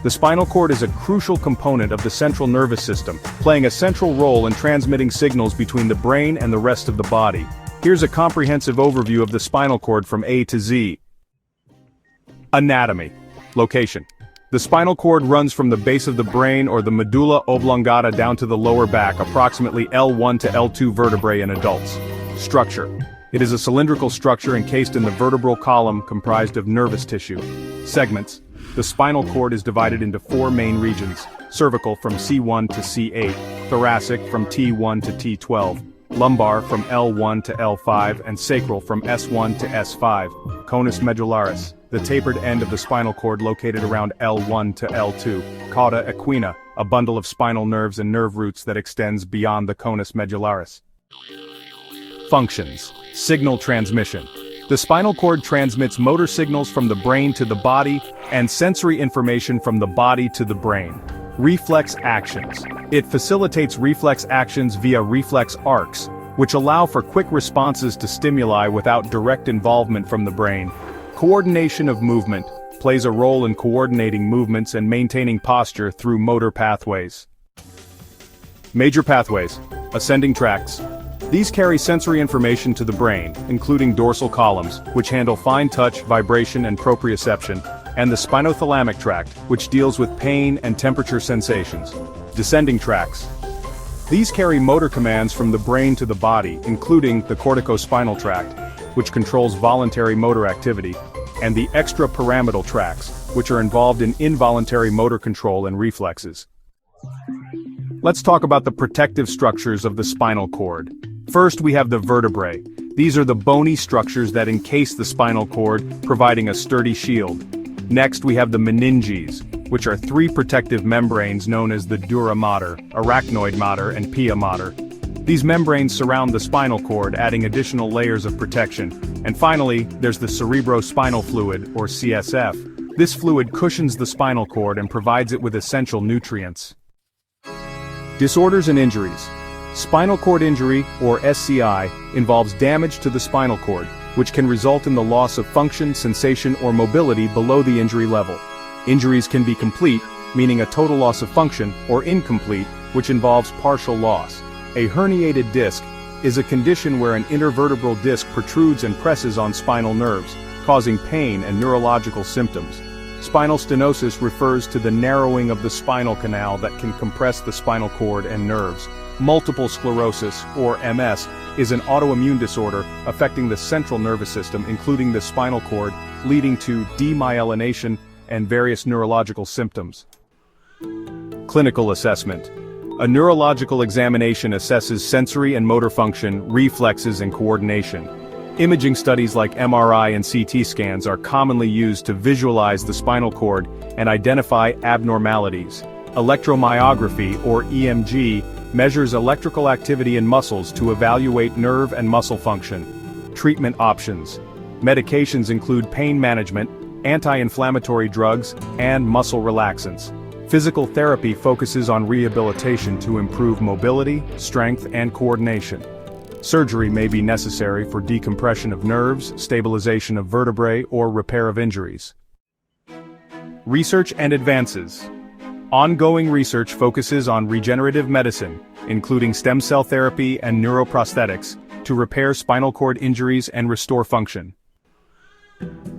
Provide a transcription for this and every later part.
The spinal cord is a crucial component of the central nervous system, playing a central role in transmitting signals between the brain and the rest of the body. Here's a comprehensive overview of the spinal cord from A to Z. Anatomy. Location. The spinal cord runs from the base of the brain or the medulla oblongata down to the lower back, approximately L1 to L2 vertebrae in adults. Structure. It is a cylindrical structure encased in the vertebral column comprised of nervous tissue. Segments. The spinal cord is divided into 4 main regions: cervical from C1 to C8, thoracic from T1 to T12, lumbar from L1 to L5, and sacral from S1 to S5. Conus medullaris, the tapered end of the spinal cord located around L1 to L2. Cauda equina, a bundle of spinal nerves and nerve roots that extends beyond the conus medullaris. Functions. Signal transmission. The spinal cord transmits motor signals from the brain to the body, and sensory information from the body to the brain. Reflex actions. It facilitates reflex actions via reflex arcs, which allow for quick responses to stimuli without direct involvement from the brain. Coordination of movement plays a role in coordinating movements and maintaining posture through motor pathways. Major pathways. Ascending tracts. These carry sensory information to the brain, including dorsal columns, which handle fine touch, vibration, and proprioception, and the spinothalamic tract, which deals with pain and temperature sensations. Descending tracts. These carry motor commands from the brain to the body, including the corticospinal tract, which controls voluntary motor activity, and the extrapyramidal tracts, which are involved in involuntary motor control and reflexes. Let's talk about the protective structures of the spinal cord. First, we have the vertebrae. These are the bony structures that encase the spinal cord, providing a sturdy shield. Next, we have the meninges, which are 3 protective membranes known as the dura mater, arachnoid mater, and pia mater. These membranes surround the spinal cord, adding additional layers of protection. And finally, there's the cerebrospinal fluid, or CSF. This fluid cushions the spinal cord and provides it with essential nutrients. Disorders and injuries. Spinal cord injury, or SCI, involves damage to the spinal cord, which can result in the loss of function, sensation, or mobility below the injury level. Injuries can be complete, meaning a total loss of function, or incomplete, which involves partial loss. A herniated disc is a condition where an intervertebral disc protrudes and presses on spinal nerves, causing pain and neurological symptoms. Spinal stenosis refers to the narrowing of the spinal canal that can compress the spinal cord and nerves. Multiple sclerosis, or MS, is an autoimmune disorder affecting the central nervous system, including the spinal cord, leading to demyelination and various neurological symptoms. Clinical assessment. A neurological examination assesses sensory and motor function, reflexes, and coordination. Imaging studies like MRI and CT scans are commonly used to visualize the spinal cord and identify abnormalities. Electromyography, or EMG, measures electrical activity in muscles to evaluate nerve and muscle function. Treatment options. Medications include pain management, anti-inflammatory drugs, and muscle relaxants. Physical therapy focuses on rehabilitation to improve mobility, strength, and coordination. Surgery may be necessary for decompression of nerves, stabilization of vertebrae, or repair of injuries. Research and advances. Ongoing research focuses on regenerative medicine, including stem cell therapy and neuroprosthetics, to repair spinal cord injuries and restore function.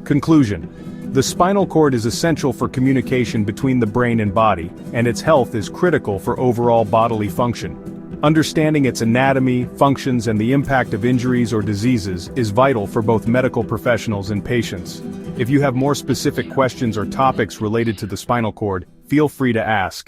Conclusion. The spinal cord is essential for communication between the brain and body, and its health is critical for overall bodily function. Understanding its anatomy, functions, and the impact of injuries or diseases is vital for both medical professionals and patients. If you have more specific questions or topics related to the spinal cord, feel free to ask.